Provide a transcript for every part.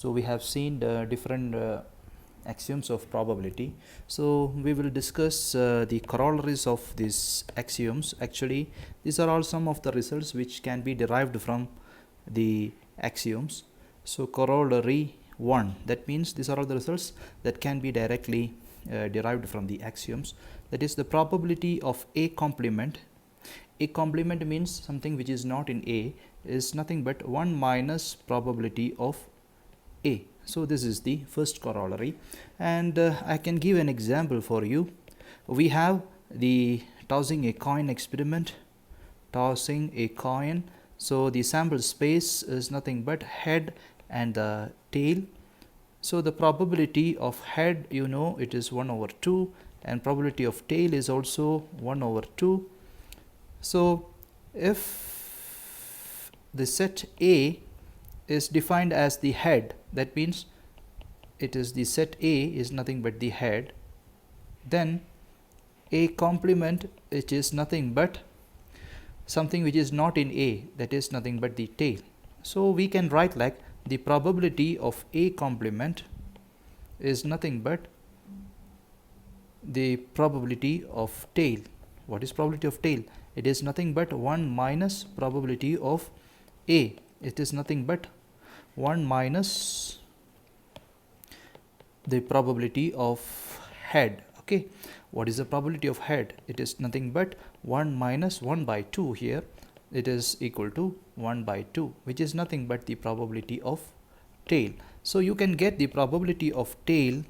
So we have seen the different axioms of probability. So we will discuss the corollaries of these axioms. Actually, these are all some of the results which can be derived from the axioms. So corollary 1, that means these are all the results that can be directly derived from the axioms. That is the probability of A complement. A complement means something which is not in A is nothing but 1 minus probability of A. So this is the first corollary, and I can give an example for you. We have the tossing a coin experiment. Tossing a coin, so the sample space is nothing but head and the tail. So the probability of head, it is 1 over 2, and probability of tail is also 1 over 2. So if the set A is defined as the head, that means it is the set A is nothing but the head, then A complement, which is nothing but something which is not in A, that is nothing but the tail. So we can write like the probability of A complement is nothing but the probability of tail. What is probability of tail? It is nothing but 1 minus probability of A. It is nothing but 1 minus the probability of head. Okay, what is the probability of head? It is nothing but 1 minus 1 by 2. Here it is equal to 1 by 2, which is nothing but the probability of tail. So you can get the probability of tail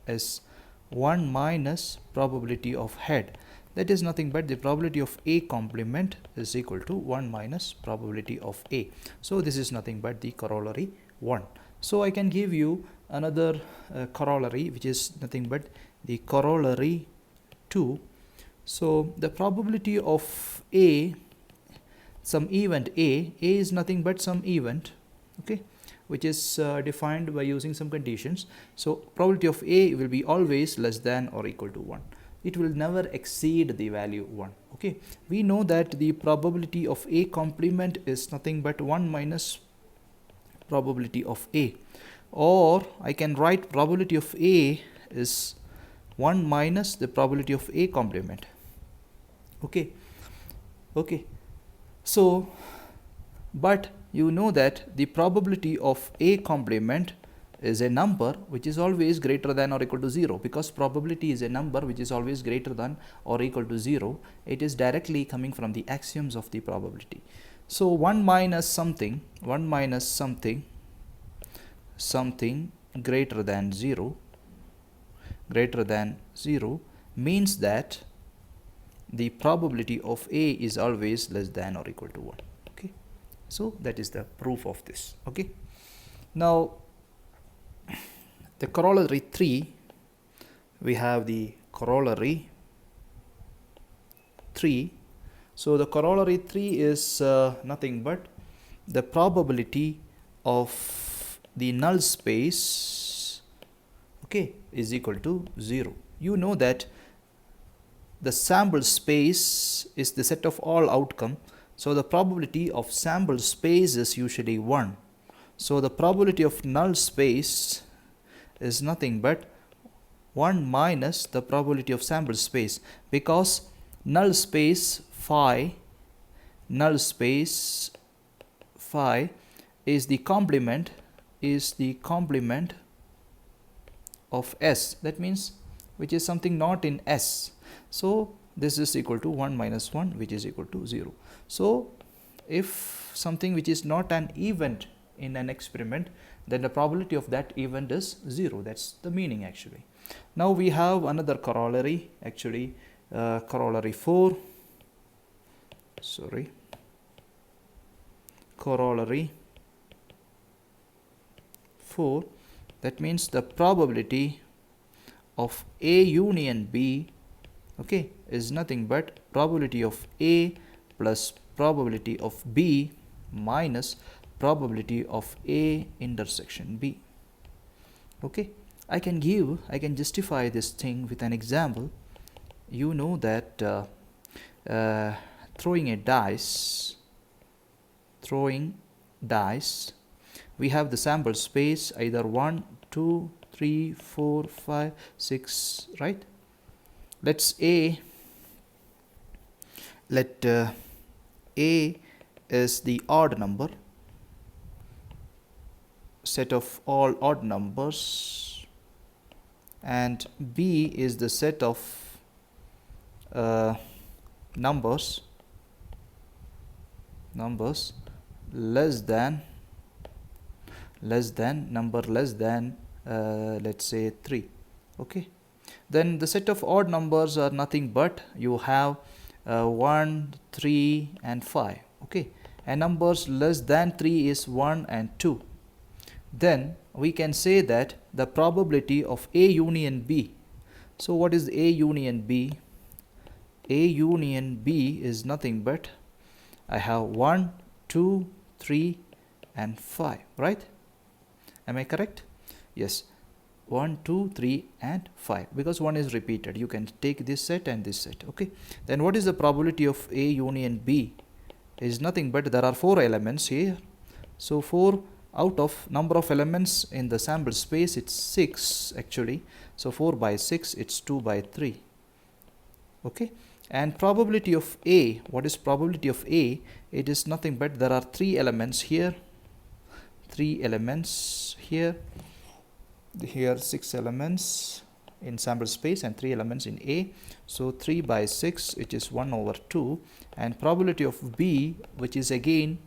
as 1 minus probability of head. That is nothing but the probability of A complement is equal to 1 minus probability of A. So this is nothing but the corollary 1. So I can give you another corollary, which is nothing but the corollary 2. So the probability of A, some event A is nothing but some event, okay, which is defined by using some conditions. So probability of A will be always less than or equal to 1. It will never exceed the value 1. Okay, we know that the probability of A complement is nothing but 1 minus probability of A, or I can write probability of A is 1 minus the probability of A complement. Okay, so but you know that the probability of A complement is a number which is always greater than or equal to 0, because probability is a number which is always greater than or equal to 0. It is directly coming from the axioms of the probability. So 1 minus something greater than 0 means that the probability of A is always less than or equal to 1. Okay, so that is the proof of this. Okay, now the corollary 3, we have the corollary 3. So the corollary 3 is nothing but the probability of the null space, okay, is equal to 0. You know that the sample space is the set of all outcome, so the probability of sample space is usually 1. So the probability of null space is nothing but 1 minus the probability of sample space, because null space phi is the complement of S, that means which is something not in S. So this is equal to 1 minus 1, which is equal to 0. So if something which is not an event in an experiment, then the probability of that event is 0. That's the meaning actually. Now we have another corollary, actually corollary 4. Corollary 4, that means the probability of A union B, okay, is nothing but probability of A plus probability of B minus probability of A intersection B. Okay, I can justify this thing with an example. You know that throwing dice we have the sample space either 1, 2, 3, 4, 5, 6, right? Let A is the odd number, set of all odd numbers, and B is the set of numbers less than let's say 3. Okay, then the set of odd numbers are nothing but you have 1, 3 and 5. Okay, and numbers less than 3 is 1 and 2. Then we can say that the probability of A union B. So what is A union B? A union B is nothing but I have 1, 2, 3 and 5, right? Am I correct? Yes, 1, 2, 3 and 5, because 1 is repeated. You can take this set and this set. Okay, then what is the probability of A union B? Is nothing but there are 4 elements here. So 4 out of number of elements in the sample space, it's 6 actually. So 4 by 6, it's 2 by 3. Okay, and probability of A, what is probability of A? It is nothing but there are 3 elements here, 3 elements here, 6 elements in sample space and 3 elements in A. So 3 by 6, it is 1 over 2. And probability of B, which is again,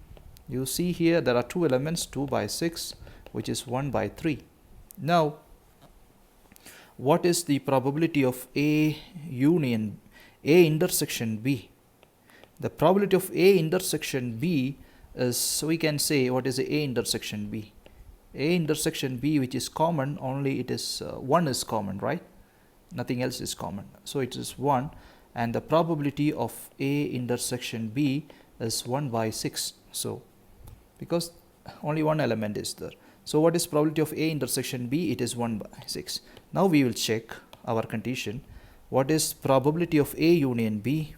you see here there are 2 elements, 2 by 6, which is 1 by 3. Now what is the probability of A union A intersection B? The probability of A intersection B is, so we can say, what is A intersection B? A intersection B, which is common, only it is 1 is common, right? Nothing else is common, so it is 1, and the probability of A intersection B is 1 by 6. So because only one element is there, so what is probability of A intersection B? It is 1 by 6. Now we will check our condition. What is probability of A union B?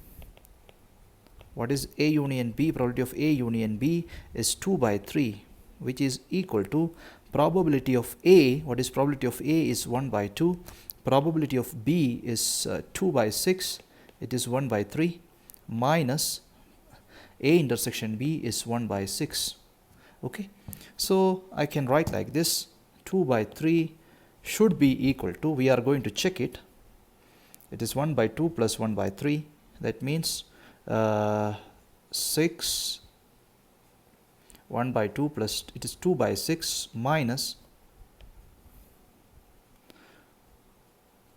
What is A union B? Probability of A union B is 2 by 3, which is equal to probability of A. What is probability of A? Is 1 by 2. Probability of B is 2 by 6. It is 1 by 3, minus A intersection B is 1 by 6. Okay, so I can write like this: 2 by 3 should be equal to, we are going to check it, it is 1 by 2 plus 1 by 3. That means 6, 1 by 2 plus, it is 2 by 6 minus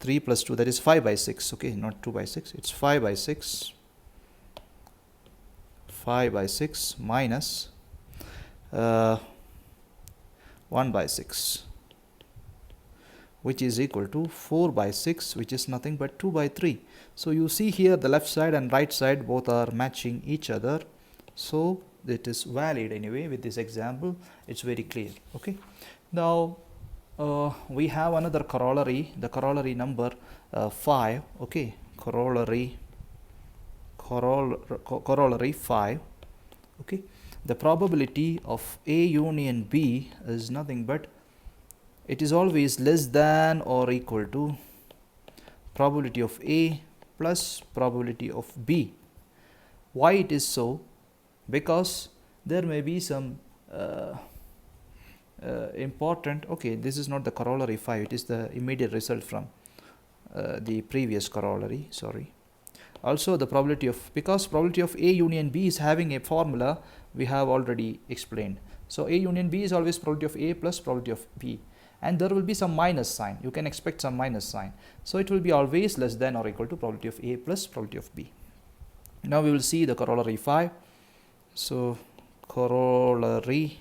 3 plus 2, that is 5 by 6. Okay, not 2 by 6, it's 5 by 6. 5 by 6 minus 1 by 6, which is equal to 4 by 6, which is nothing but 2 by 3. So you see here the left side and right side both are matching each other, so it is valid. Anyway, with this example it's very clear. Okay, now we have another corollary, the corollary number 5. Okay, corollary 5. Okay, the probability of A union B is nothing but, it is always less than or equal to probability of A plus probability of B. Why it is so? Because there may be some important, okay, this is not the corollary 5, it is the immediate result from the previous corollary, sorry. Also the probability of, because probability of A union B is having a formula we have already explained. So A union B is always probability of A plus probability of B, and there will be some minus sign, you can expect some minus sign, so it will be always less than or equal to probability of A plus probability of B. Now we will see the corollary 5. So corollary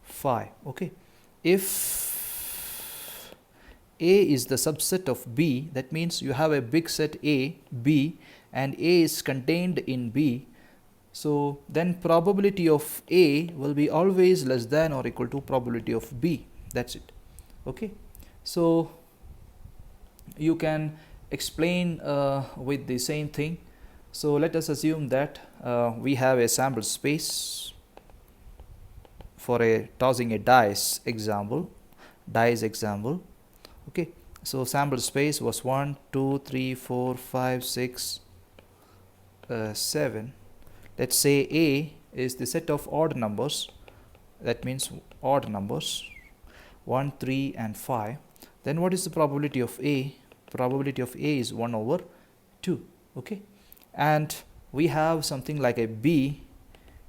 5. Okay, if A is the subset of B, that means you have a big set A, B, and A is contained in B, so then probability of A will be always less than or equal to probability of B. That's it. Okay, so you can explain with the same thing. So let us assume that we have a sample space for a tossing a dice example, okay. So sample space was 1 2 3 4 5 6 7. Let's say A is the set of odd numbers, that means odd numbers 1 3 and 5. Then what is the probability of A? Probability of A is 1 over 2, okay. And we have something like a B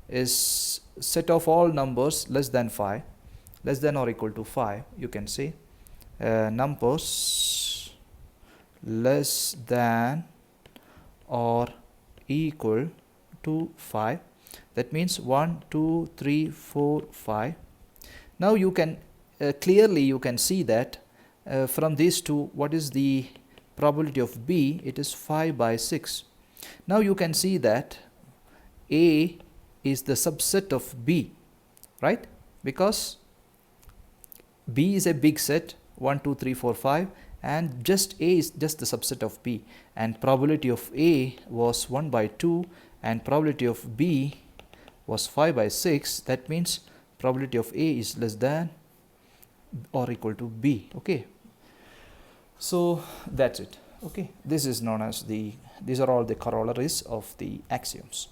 is set of all numbers less than 5, less than or equal to 5, you can say numbers less than or equal to 5. That means 1 2 3 4 5. Now you can clearly you can see that from these two, what is the probability of B? It is 5 by 6. Now you can see that A is the subset of B, right? Because B is a big set, 1 2 3 4 5, and just A is just the subset of B, and probability of A was 1 by 2 and probability of B was 5 by 6. That means probability of A is less than or equal to B, okay. So that's it, okay. This is known as these are all the corollaries of the axioms.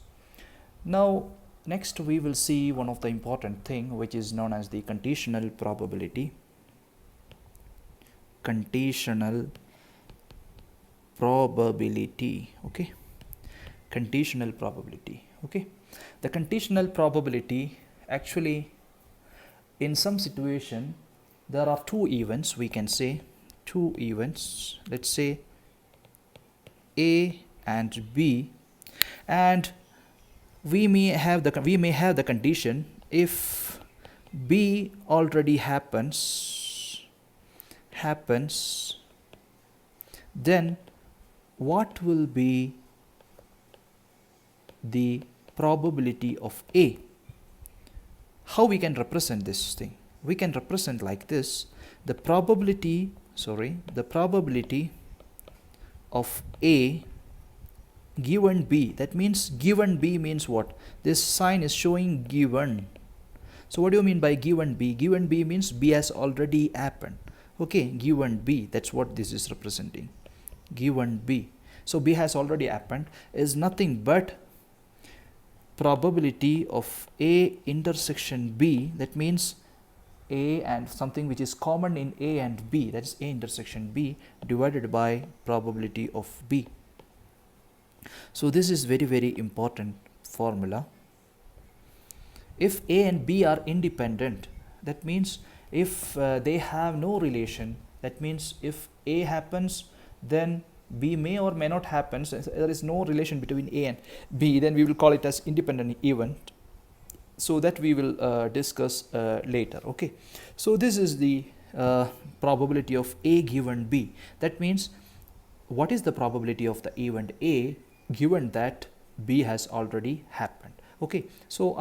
Now next we will see one of the important thing, which is known as the conditional probability. Conditional probability, okay. Conditional probability, okay. The conditional probability, actually in some situation there are two events, we can say two events, let's say A and B, and we may have the condition if B already happens, then what will be the probability of A? How we can represent this thing? We can represent like this: the probability of A given B. That means given B means what? This sign is showing given. So what do you mean by given B? Given B means B has already happened, okay. Given B, that's what this is representing, given B. So B has already happened is nothing but probability of A intersection B. That means A and something which is common in A and B, that is A intersection B, divided by probability of B. So this is very, very important formula. If A and B are independent, that means if they have no relation, that means if A happens, then B may or may not happen. So there is no relation between A and B, then we will call it as independent event. So that we will discuss later, okay. So this is the probability of A given B. That means what is the probability of the event A given that B has already happened, okay. So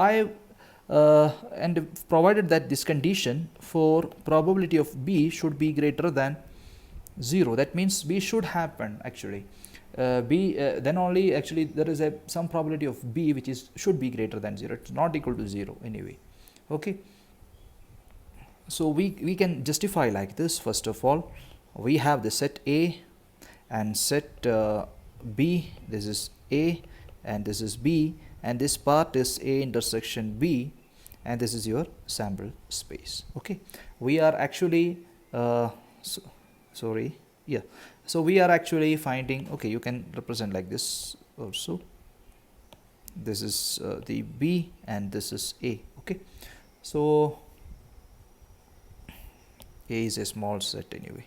and provided that this condition for probability of B should be greater than 0, that means B should happen actually. Then only actually there is some probability of B which should be greater than 0. It's not equal to 0 anyway, okay. So we can justify like this. First of all, we have the set A and set B. This is A and this is B, and this part is A intersection B, and this is your sample space, okay. We are actually so we are actually finding, okay, you can represent like this also. This is the B and this is A, okay. So A is a small set anyway,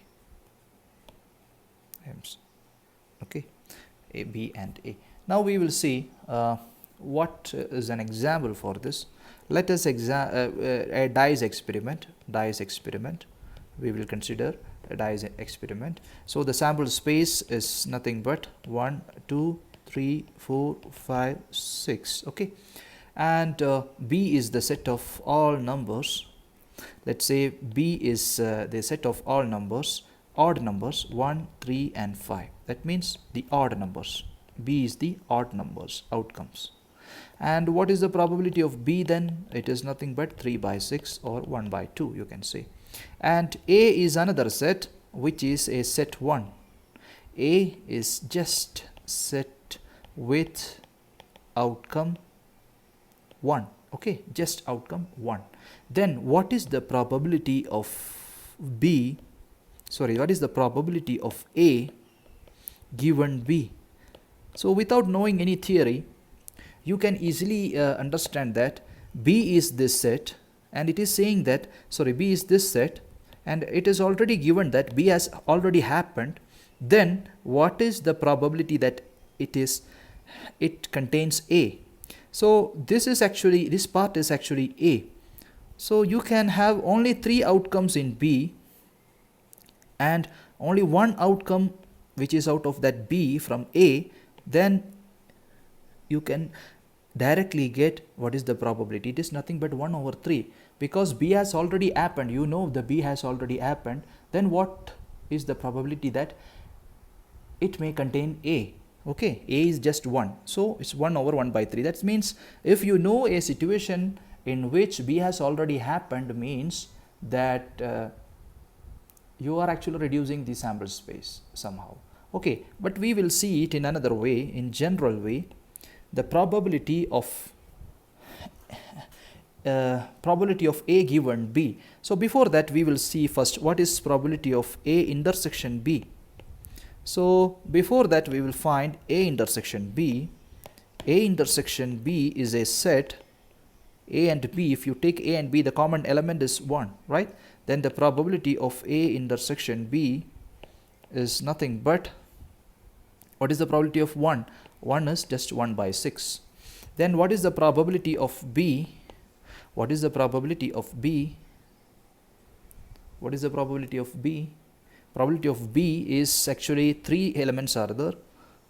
okay. A, B and A. Now we will see what is an example for this. Let us a dice experiment. We will consider a dice experiment. So the sample space is nothing but 1 2 3 4 5 6, okay. And B is the set of all numbers. Let's say B is the set of all numbers, odd numbers 1 3 and 5. That means the odd numbers. B is the odd numbers outcomes. And what is the probability of B then? It is nothing but 3 by 6 or 1 by 2, you can say. And A is another set, which is a set 1. A is just set with outcome 1. Okay, just outcome 1. Then what is the probability of what is the probability of A given B? So without knowing any theory, you can easily understand that B is this set, and it is saying that, B is this set, and it is already given that B has already happened. Then what is the probability that it contains A? So this part is actually A. So you can have only 3 outcomes in B and only one outcome which is out of that B from A. Then you can directly get what is the probability. It is nothing but 1 over 3, because B has already happened. You know the B has already happened. Then what is the probability that it may contain A? Okay, A is just 1, so it's 1 over 1 by 3. That means if you know a situation in which B has already happened, means that you are actually reducing the sample space somehow. Okay, but we will see it in another way, in general way. The probability of A given B. So before that, we will see first what is probability of A intersection B. So before that, we will find A intersection B. A intersection B is a set A and B. If you take A and B, the common element is 1, right? Then the probability of A intersection B is nothing but, what is the probability of 1? 1 is just 1 by 6. Then what is the probability of B? What is the probability of B? What is the probability of B? Probability of B is actually 3 elements are there.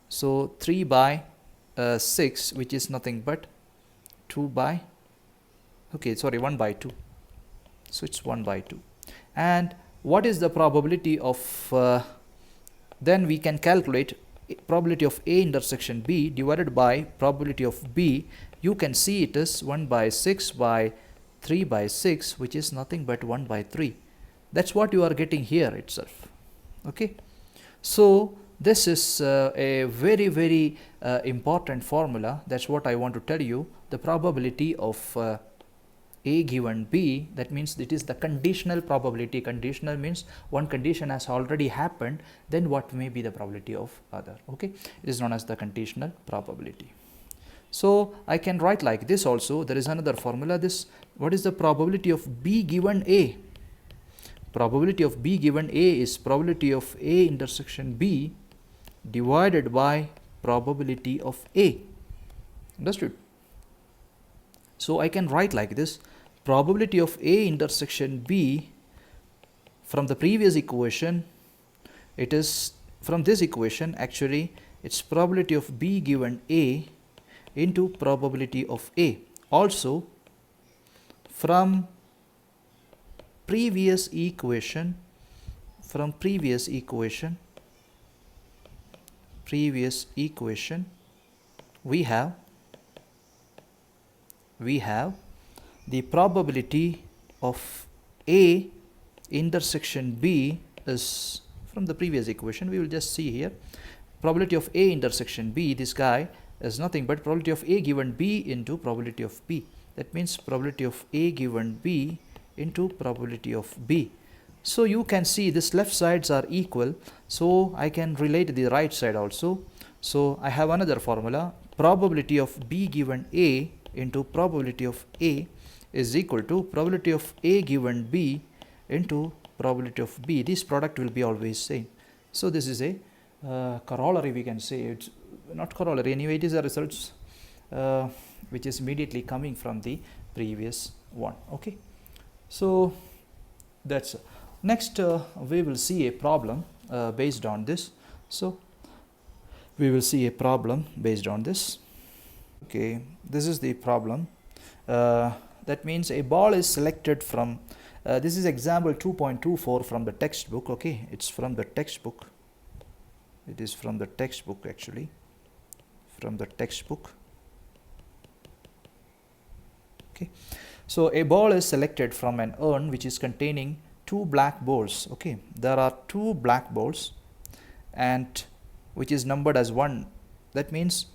So 3 by 6, which is nothing but 1 by 2. So it's 1 by 2. And what is the probability of, then we can calculate probability of A intersection B divided by probability of B. You can see it is 1 by 6 by 3 by 6, which is nothing but 1 by 3. That's what you are getting here itself. Okay, so this is a very, very important formula. That's what I want to tell you. The probability of A given B, that means it is the conditional probability. Conditional means one condition has already happened, then what may be the probability of other. Okay, it is known as the conditional probability. So I can write like this also. There is another formula. What is the probability of B given A? Probability of B given A is probability of A intersection B divided by probability of A. Understood? So I can write like this. Probability of A intersection B, from the previous equation, it is from this equation actually, it's probability of B given A into probability of A. Also from previous equation we have the probability of A intersection B is from the previous equation. We will just see here probability of A intersection B, this guy is nothing but probability of A given B into probability of B. That means probability of A given B into probability of B. So you can see this left sides are equal, so I can relate the right side also. So I have another formula. Probability of B given A into probability of A is equal to probability of A given B into probability of B. This product will be always same. So this is a corollary, we can say. It's not corollary anyway, it is a results which is immediately coming from the previous one. Okay, so that's next we will see a problem based on this. So we will see a problem based on this. Okay, this is the problem. That means a ball is selected from this is example 2.24 from the textbook. Okay, it's from the textbook. It is from the textbook actually, from the textbook. Okay, so a ball is selected from an urn which is containing two black balls. Okay, there are two black balls and which is numbered as 1. That means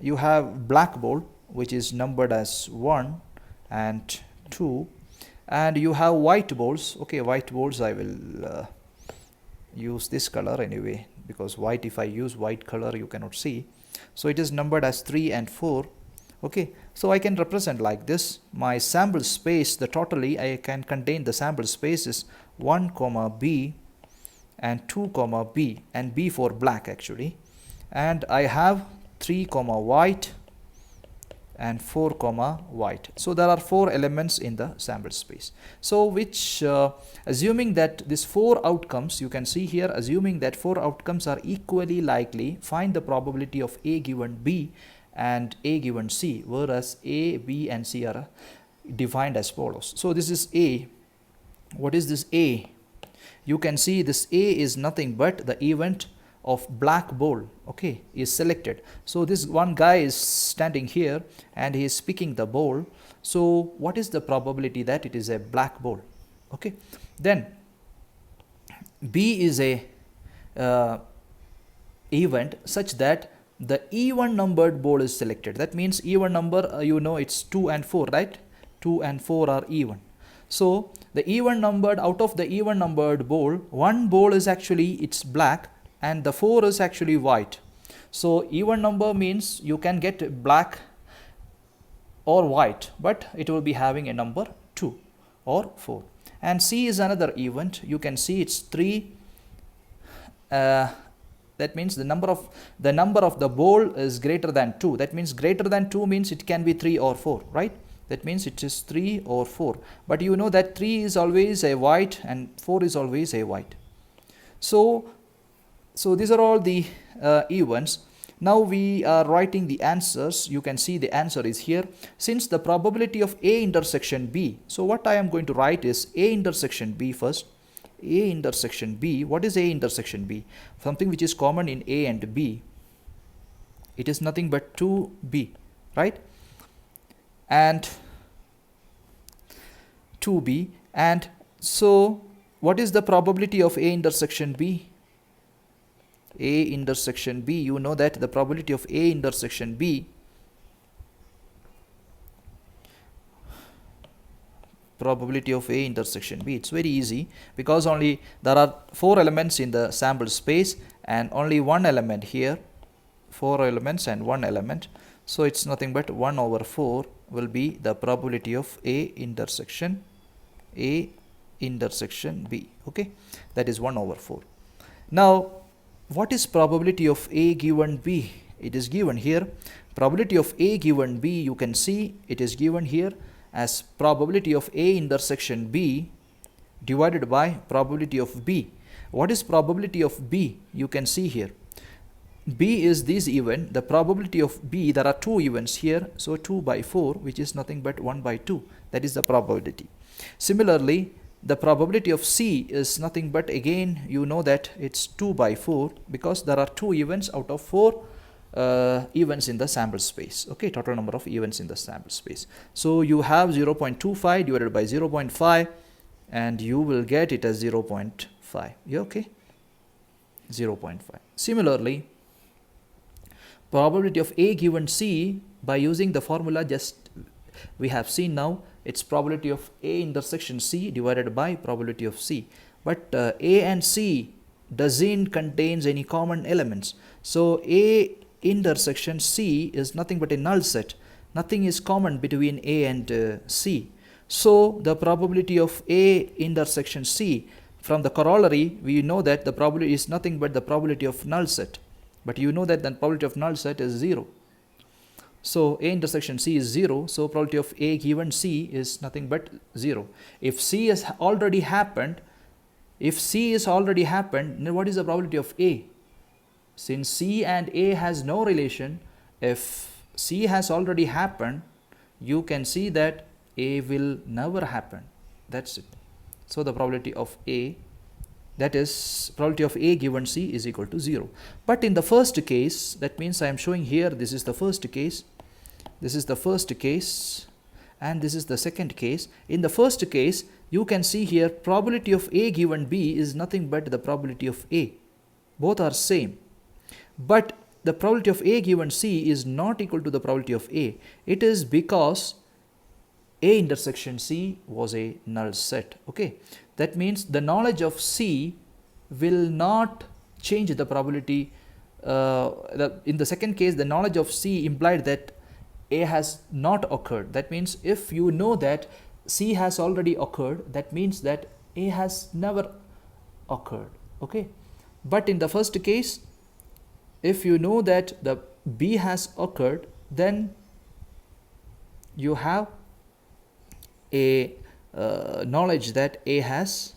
you have black ball which is numbered as 1 and 2, and you have white balls. Okay, white balls, I will use this color anyway, because white, if I use white color you cannot see, so it is numbered as 3 and 4. Okay, so I can represent like this. My sample space, the totally I can contain the sample space is 1 comma B and 2 comma B, and B for black actually, and I have 3 comma white and 4 comma white. So there are 4 elements in the sample space. So which assuming that these 4 outcomes, you can see here, assuming that 4 outcomes are equally likely, find the probability of A given B and A given C, whereas A, B and C are defined as follows. So this is A. What is this A? You can see this A is nothing but the event of black ball, okay, is selected. So this one guy is standing here and he is picking the ball. So what is the probability that it is a black ball? Okay, then B is a event such that the even numbered ball is selected. That means even number, you know, it's 2 and 4, right? 2 and 4 are even. So the even numbered, out of the even numbered ball, one ball is actually, it's black, and the 4 is actually white. So even number means you can get black or white, but it will be having a number 2 or 4. And C is another event. You can see it's 3. That means the number of the ball is greater than 2. That means greater than 2 means it can be 3 or 4, right? That means it is 3 or 4. But you know that 3 is always a white and 4 is always a white. So these are all the events. Now we are writing the answers. You can see the answer is here. Since the probability of A intersection B, so what I am going to write is A intersection B first. A intersection B. What is A intersection B? Something which is common in A and B. It is nothing but 2B, right? And 2B. And so what is the probability of A intersection B? A intersection B, you know that the probability of A intersection B, probability of A intersection B, it's very easy, because only there are 4 elements in the sample space and only one element here, 4 elements and 1 element, so it's nothing but 1 over 4 will be the probability of A intersection B. Okay, that is 1 over 4. Now what is probability of A given B? It is given here. Probability of A given B, you can see it is given here as probability of A intersection B divided by probability of B. What is probability of B? You can see here. B is this event. The probability of B, there are 2 events here. So 2 by 4, which is nothing but 1 by 2. That is the probability. Similarly, the probability of C is nothing but, again, you know that it's 2 by 4, because there are 2 events out of 4 events in the sample space. Okay, total number of events in the sample space. So you have 0.25 divided by 0.5 and you will get it as 0.5. Yeah, okay, 0.5. Similarly, probability of A given C, by using the formula just we have seen now, it's probability of A intersection C divided by probability of C. But A and C doesn't contains any common elements. So A intersection C is nothing but a null set. Nothing is common between A and C. So the probability of A intersection C, from the corollary, we know that the probability is nothing but the probability of null set. But you know that the probability of null set is 0. So A intersection C is 0, so probability of A given C is nothing but 0. If C has already happened, then what is the probability of A? Since C and A has no relation, if C has already happened, you can see that A will never happen. That's it. So the probability of A, that is probability of A given C, is equal to 0. But in the first case, that means I am showing here, this is the first case, and this is the second case. In the first case, you can see here probability of A given B is nothing but the probability of A. Both are same. But the probability of A given C is not equal to the probability of A. It is because A intersection C was a null set. Okay, that means the knowledge of C will not change the probability. In the second case, the knowledge of C implied that A has not occurred. That means if you know that C has already occurred, that means that A has never occurred. Okay, but in the first case, if you know that the B has occurred, then you have a knowledge that A has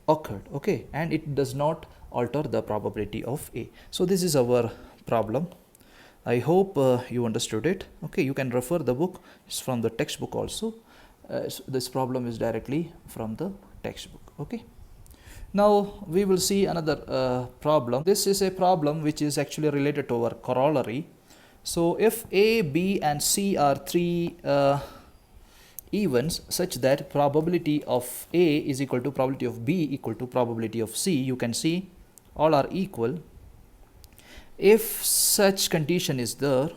occurred. Okay, and it does not alter the probability of A. So this is our problem. I hope you understood it. Okay, you can refer the book. It's from the textbook also. So this problem is directly from the textbook. Okay. Now we will see another problem. This is a problem which is actually related to our corollary. So if A, B and C are three events such that probability of A is equal to probability of B equal to probability of C, you can see all are equal. If such condition is there,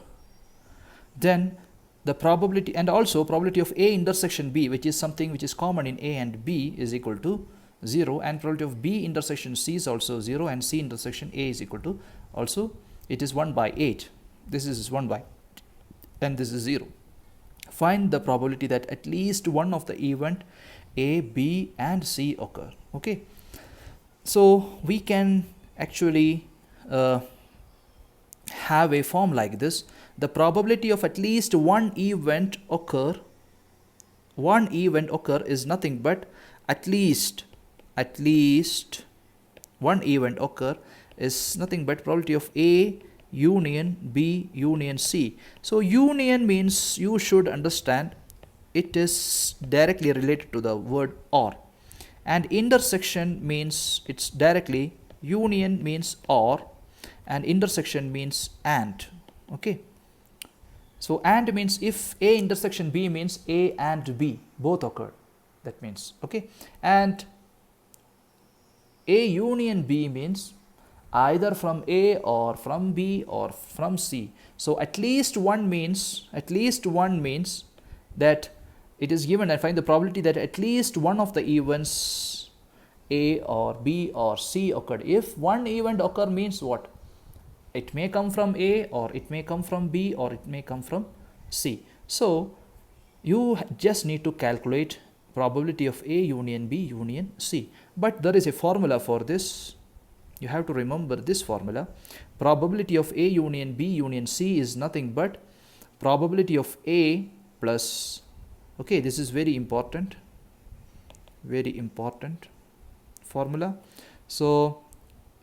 then the probability, and also probability of A intersection B, which is something which is common in A and B, is equal to 0, and probability of B intersection C is also 0, and C intersection A is equal to also, it is 1 by 8. This is 1 by, and this is 0. Find the probability that at least one of the event A, B and C occur. Okay, so we can actually have a form like this. The probability of at least one event occur is nothing but at least one event occur is nothing but probability of A union B union C. So union means, you should understand, it is directly related to the word OR, and intersection means it's directly, union means OR and intersection means AND. Okay, so AND means if A intersection B means A and B both occur, that means. Okay, and A union B means either from A or from B or from C. So at least one means that it is given, and find the probability that at least one of the events A or B or C occurred. If one event occur means what? It may come from A, or it may come from B, or it may come from C. So you just need to calculate probability of A union B union C. But there is a formula for this. You have to remember this formula. Probability of A union B union C is nothing but probability of A plus, okay, this is very important formula. So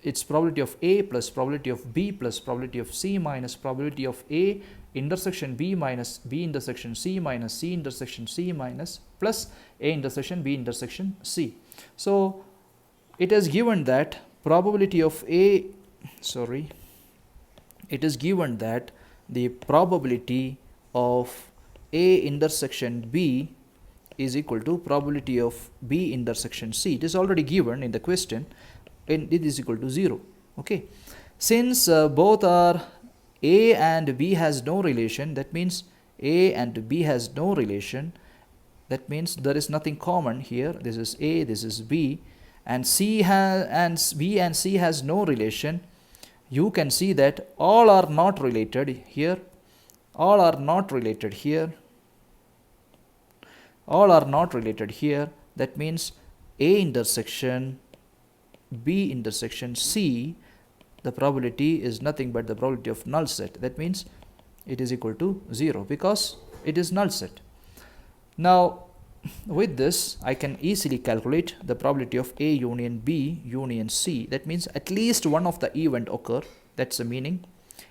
it's probability of A plus probability of B plus probability of C minus probability of A intersection B minus B intersection C minus C intersection C minus plus A intersection B intersection C. So it is given that probability of A, it is given that the probability of A intersection B is equal to probability of B intersection C. It is already given in the question, and it is equal to 0. Okay, since both are A and B has no relation, that means A and B has no relation, that means there is nothing common here. This is A, this is B, and C has, and B and C has no relation. You can see that all are not related here, all are not related here, all are not related here. That means A intersection B intersection C, the probability is nothing but the probability of null set. That means it is equal to 0 because it is null set. Now with this I can easily calculate the probability of A union B union C. That means at least one of the event occur. That's the meaning.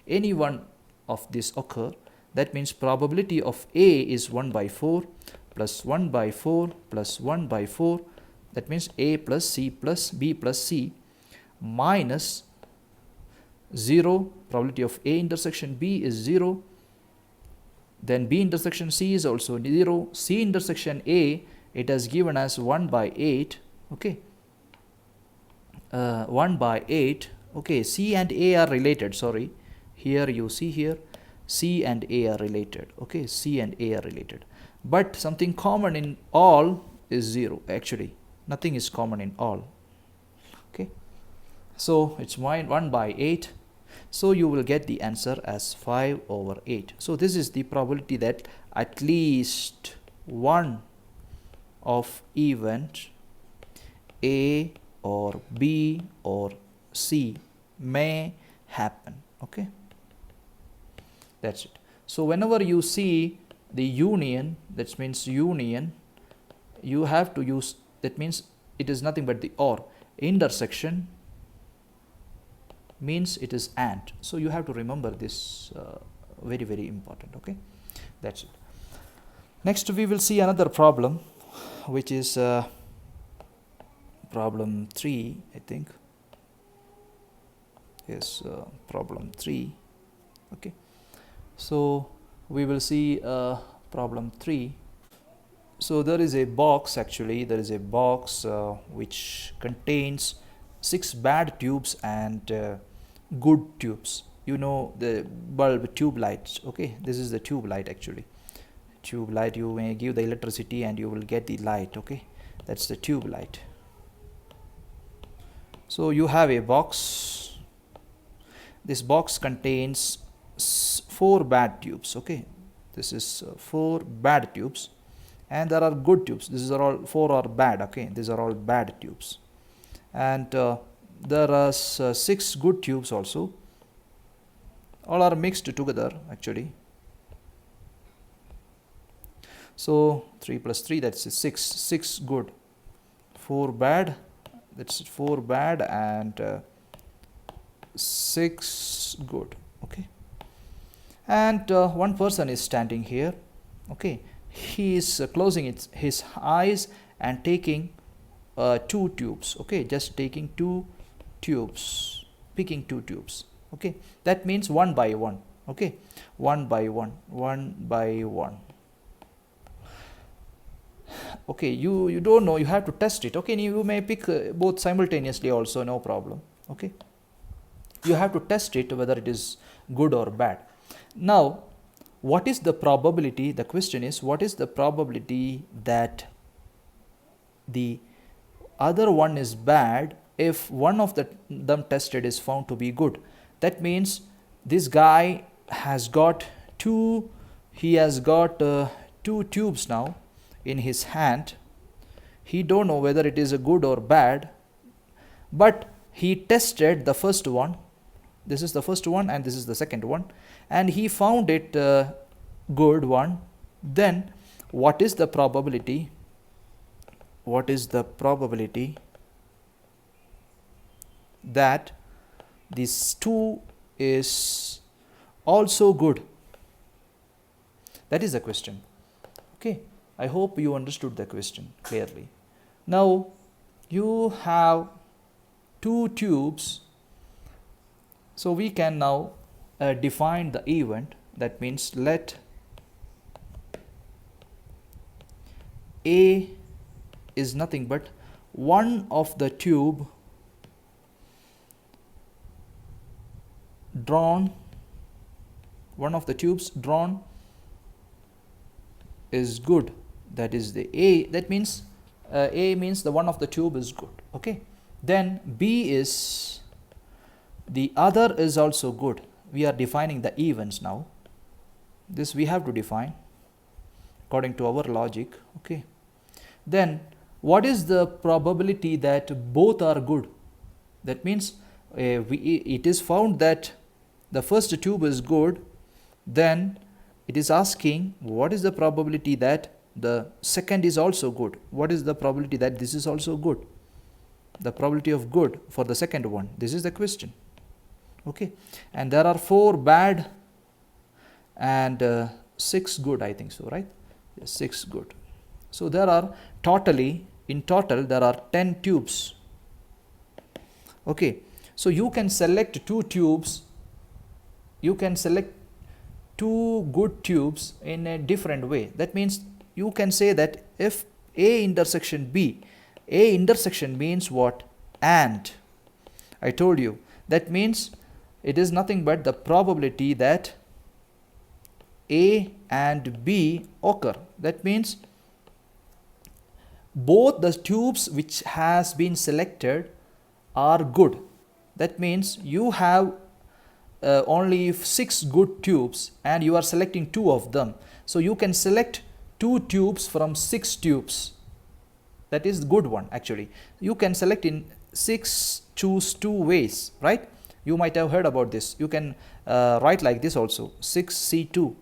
Any one of this occur. That means probability of A is 1 by 4 plus 1 by 4 plus 1 by 4. That means A plus C plus B plus C minus 0. Probability of A intersection B is 0. Then B intersection C is also 0. C intersection A, it has given us 1 by 8. Okay, 1 by 8. Okay, C and A are related. Sorry, here you see here C and A are related. Okay, C and A are related, but something common in all is 0. Actually, nothing is common in all. Okay, so it's 1 by 8. So you will get the answer as 5/8. So this is the probability that at least one of event A or B or C may happen. Okay, that's it. So whenever you see the union, that means union, you have to use, that means it is nothing but the or. Intersection means it is and. So you have to remember this, very, very important. Okay, that's it. Next we will see another problem, which is problem 3, I think. Yes, problem 3. Okay, so we will see problem 3. So there is a box, actually there is a box which contains 6 bad tubes and good tubes. You know the bulb tube lights. Okay, this is the tube light. Actually, tube light, you may give the electricity and you will get the light. Okay, that's the tube light. So you have a box. This box contains 4 bad tubes. Okay, this is 4 bad tubes, and there are good tubes. These are all 4 are bad. Okay, these are all bad tubes, and there are 6 good tubes also. All are mixed together actually. So 3 plus 3, that's 6. 6 good, 4 bad, that's 4 bad, and 6 good. Okay, and one person is standing here. Okay, he is closing his eyes and taking 2 tubes. Okay, just taking 2 tubes, picking 2 tubes. Okay, that means 1 by 1. Okay, 1 by 1, 1 by 1. Okay, you don't know, you have to test it. Okay, you may pick both simultaneously also, no problem. Okay, you have to test it whether it is good or bad. Now, what is the probability? The question is, what is the probability that the other one is bad if one of them tested is found to be good? That means this guy has got two tubes now in his hand. He don't know whether it is a good or bad, but he tested the first one. This is the first one and this is the second one, and he found it good one. Then what is the probability? What is the probability that this 2 is also good? That is the question. Okay, I hope you understood the question clearly. Now you have 2 tubes, so we can now define the event. That means let A is nothing but one of the tube drawn, one of the tubes drawn is good. That is the A. That means A means the one of the tube is good. Okay, then B is the other is also good. We are defining the events now. This we have to define according to our logic. Okay, then what is the probability that both are good? That means it is found that the first tube is good, then it is asking what is the probability that the second is also good. What is the probability that this is also good? The probability of good for the second one. This is the question. Okay, and there are 4 bad and 6 good, I think so, right? Yes, 6 good. So there are in total there are 10 tubes. Okay, so you can select 2 tubes. You can select two good tubes in a different way. That means you can say that if A intersection B, A intersection means what? And. I told you. That means it is nothing but the probability that A and B occur. That means both the tubes which has been selected are good. That means you have only 6 good tubes and you are selecting 2 of them. So you can select 2 tubes from 6 tubes. That is good one actually. You can select in 6 choose 2 ways, right? You might have heard about this. You can write like this also, 6C2.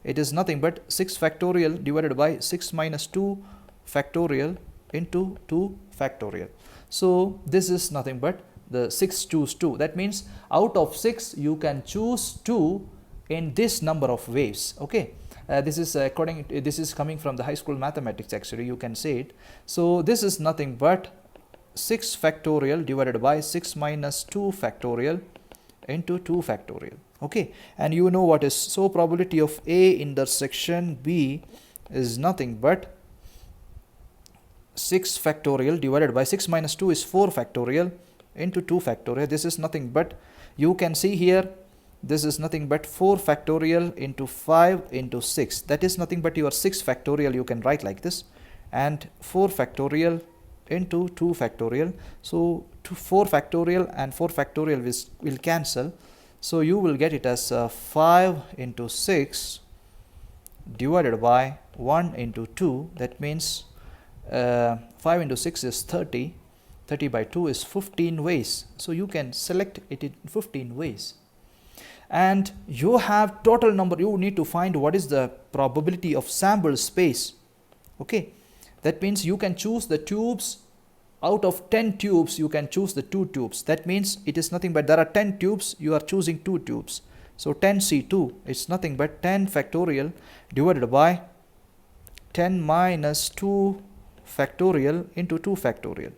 It is nothing but 6 factorial divided by 6 minus 2 factorial into 2 factorial. So this is nothing but the 6 choose 2. That means out of 6 you can choose 2 in this number of waves. Okay, this is coming from the high school mathematics actually, you can say it. So this is nothing but 6 factorial divided by 6 minus 2 factorial into 2 factorial. Okay, and you know what is, so probability of A intersection B is nothing but 6 factorial divided by 6 minus 2 is 4 factorial into 2 factorial. This is nothing but, you can see here, this is nothing but 4 factorial into 5 into 6. That is nothing but your 6 factorial, you can write like this, and 4 factorial into 2 factorial. So 4 factorial and 4 factorial will cancel. So you will get it as 5 into 6 divided by 1 into 2. That means 5 into 6 is 30. 30 by 2 is 15 ways. So you can select it in 15 ways. And you have total number. You need to find what is the probability of sample space. Okay. That means you can choose the tubes. Out of 10 tubes, you can choose the 2 tubes. That means it is nothing but there are 10 tubes, you are choosing 2 tubes. So 10C2 is nothing but 10 factorial divided by 10 minus 2 factorial into 2 factorial.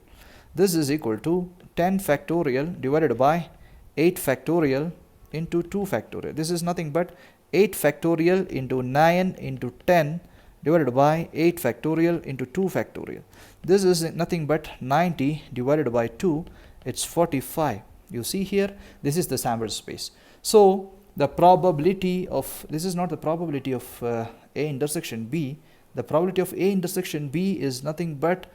This is equal to 10 factorial divided by 8 factorial into 2 factorial. This is nothing but 8 factorial into 9 into 10 divided by 8 factorial into 2 factorial. This is nothing but 90 divided by 2, it's 45. You see here, this is the sample space. So the probability of, this is not the probability of A intersection B. The probability of A intersection B is nothing but,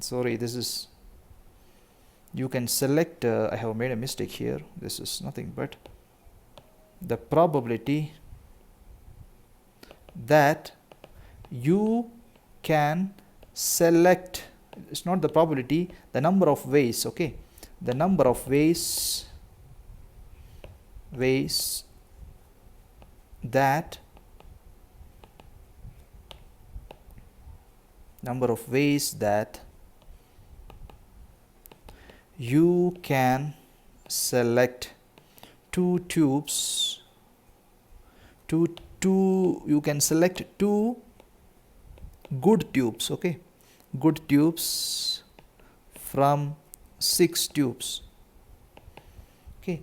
sorry, this is, you can select, I have made a mistake here. This is nothing but the probability that you can select, it's not the probability, the number of ways. Okay, the number of ways that you can select 2 tubes, you can select 2 good tubes. Okay, good tubes from 6 tubes. Okay,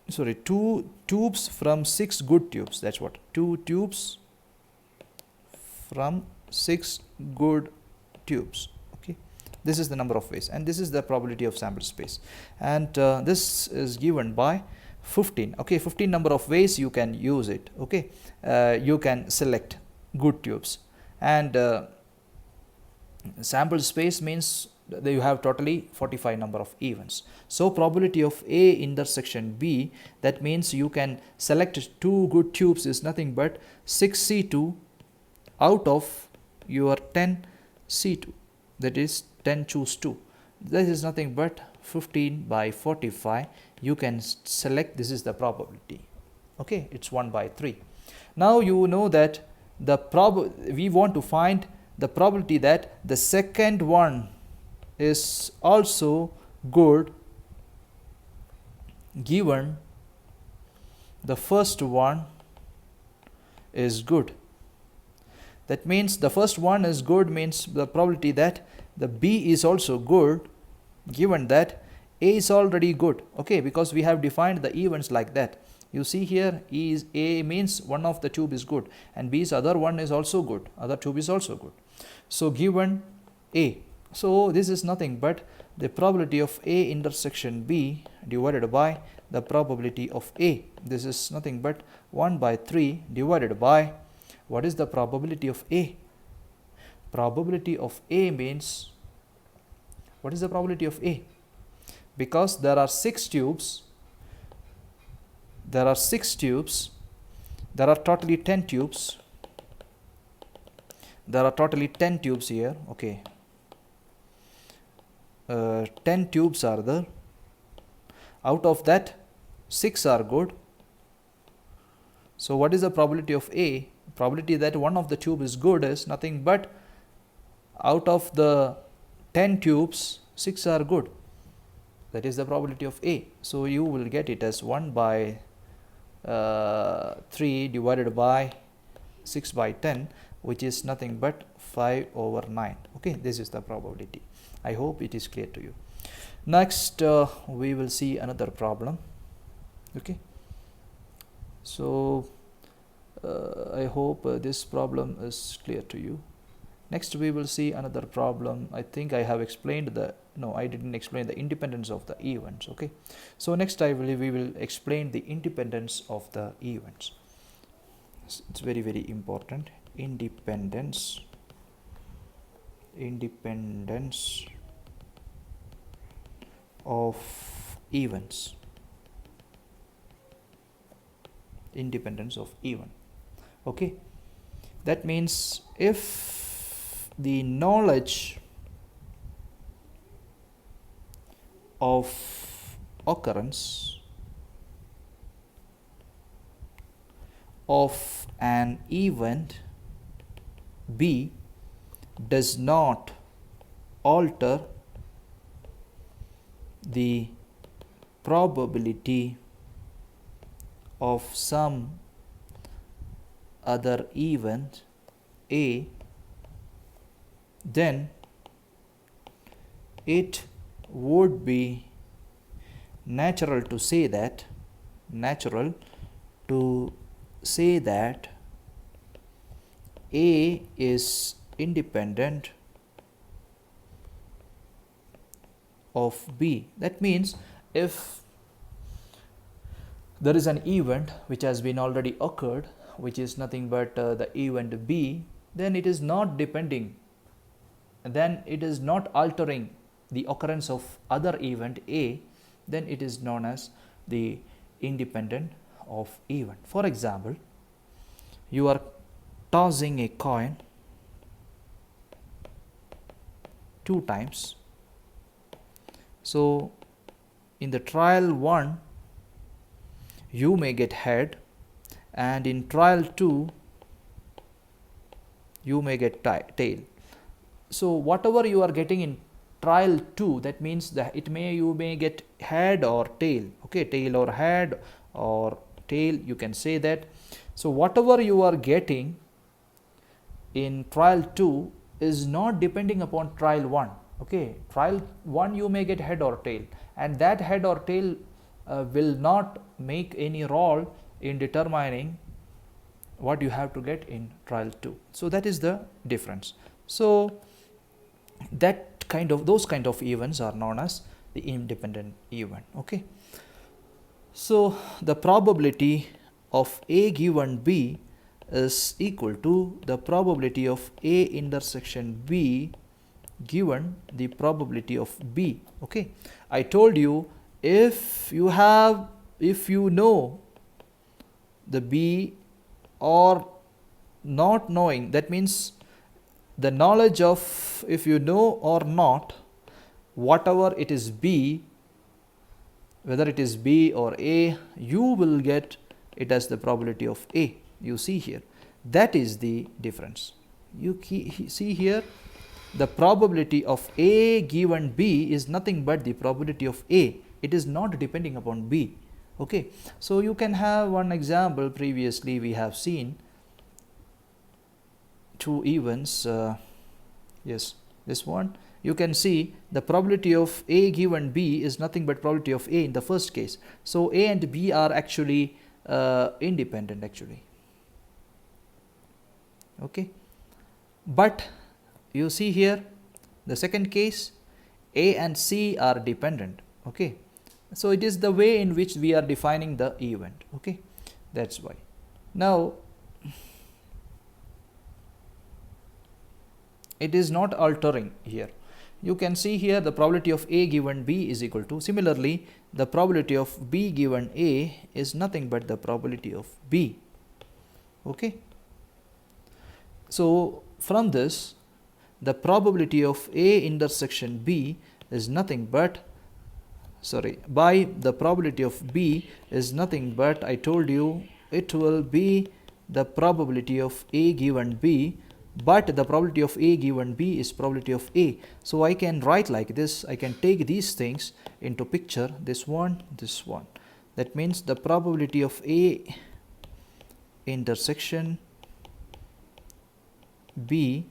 sorry, 2 tubes from 6 good tubes. That's what, 2 tubes from 6 good tubes. Okay, this is the number of ways, and this is the probability of sample space, and this is given by 15. Okay, 15 number of ways you can use it. Okay, you can select good tubes, and sample space means that you have totally 45 number of events. So probability of A intersection B, that means you can select 2 good tubes is nothing but 6C2 out of your 10C2, that is 10 choose 2. This is nothing but 15 by 45. You can select, this is the probability. Okay, it's 1 by 3. Now you know that we want to find the probability that the second one is also good given the first one is good. That means the first one is good means the probability that the B is also good given that A is already good, okay, because we have defined the events like that. You see here, A means one of the tube is good, and B's other one is also good, other tube is also good. So given A, so this is nothing but the probability of A intersection B divided by the probability of A. This is nothing but 1 by 3 divided by, what is the probability of A? Probability of A means, what is the probability of A? Because there are 6 tubes, there are totally 10 tubes, here, okay. 10 tubes are there. Out of that, 6 are good. So what is the probability of A? Probability that one of the tube is good is nothing but out of the 10 tubes, 6 are good. That is the probability of A. So you will get it as 1 by 3 divided by 6 by 10, which is nothing but 5/9. Okay, this is the probability. I hope it is clear to you. Next, we will see another problem. Okay, so I hope this problem is clear to you. Next, we will see another problem. I think I have explained I didn't explain the independence of the events. Okay, so next we will explain the independence of the events. It's very, very important. Independence of events. Independence of event. Okay, that means if the knowledge of occurrence of an event B does not alter the probability of some other event A, then it would be natural to say that A is independent of B. That means if there is an event which has been already occurred, which is nothing but the event B, then it is not depending, then it is not altering the occurrence of other event A, then it is known as the independent of event. For example, you are tossing a coin 2 times. So in the trial 1 you may get head, and in trial 2 you may get tail. So whatever you are getting in trial 2, that means that you may get head or tail. Okay, tail or head or tail, you can say that. So whatever you are getting in trial 2 is not depending upon trial 1. Okay, trial 1 you may get head or tail, and that head or tail will not make any role in determining what you have to get in trial 2. So that is the difference. So those kind of events are known as the independent event. Okay, so the probability of A given B is equal to the probability of A intersection B given the probability of B. Okay, I told you, if you know the B or not knowing, that means the knowledge of, if you know or not, whatever it is B, whether it is B or A, you will get it as the probability of A. You see here, that is the difference. You see here, the probability of A given B is nothing but the probability of A. It is not depending upon B. Okay, so you can have one example. Previously we have seen 2 events. Yes, this one, you can see the probability of A given B is nothing but probability of A in the first case. So A and B are actually independent actually. Okay, but you see here the second case, A and C are dependent. Okay, so it is the way in which we are defining the event. Okay, that's why. Now it is not altering here. You can see here the probability of A given B is equal to, similarly the probability of B given A is nothing but the probability of B. Okay, so from this the probability of A intersection B is nothing but, by the probability of B is nothing but, I told you it will be the probability of A given B, but the probability of A given B is probability of A. So I can write like this, I can take these things into picture, this one. That means the probability of A intersection B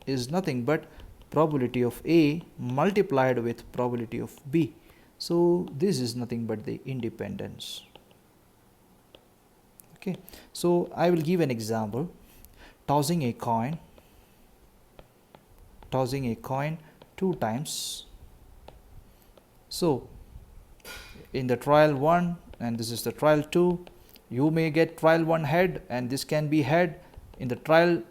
is nothing but probability of A multiplied with probability of B. So this is nothing but the independence. Okay, so I will give an example. Tossing a coin 2 times. So in the trial 1 and this is the trial 2, you may get trial 1 head and this can be head in the trial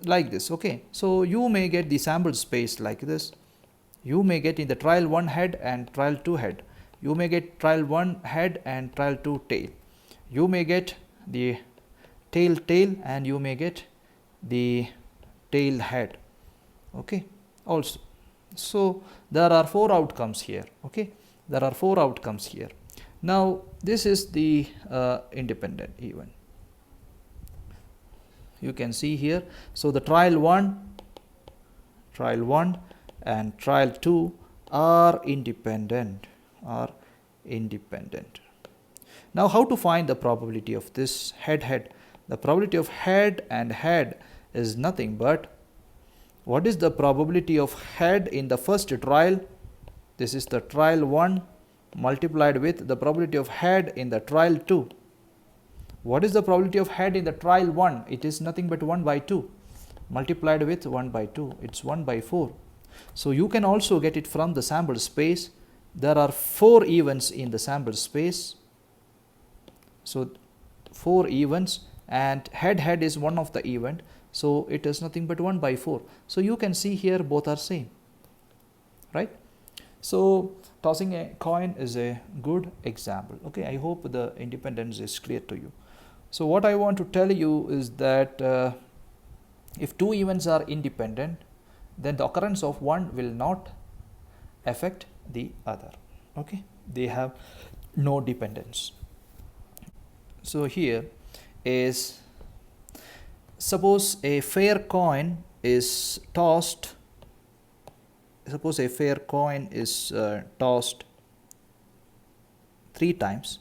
like this. Okay, so you may get the sample space like this. You may get in the trial 1 head and trial 2 head. You may get trial 1 head and trial 2 tail. You may get the tail and you may get the tail head. Okay, also. So there are 4 outcomes here. Okay, there are 4 outcomes here. Now this is the independent event. You can see here. So the trial 1 and trial 2 are independent. Now how to find the probability of this head? The probability of head and head is nothing but, what is the probability of head in the first trial? This is the trial 1 multiplied with the probability of head in the trial 2. What is the probability of head in the trial 1? It is nothing but 1 by 2 multiplied with 1 by 2. It's 1 by 4. So you can also get it from the sample space. There are 4 events in the sample space. So 4 events and head is one of the event. So it is nothing but 1 by 4. So you can see here both are same, right? So tossing a coin is a good example. Okay, I hope the independence is clear to you. So what I want to tell you is that if 2 events are independent, then the occurrence of one will not affect the other. Okay, they have no dependence. So here is, suppose a fair coin is tossed. Suppose a fair coin is tossed 3 times,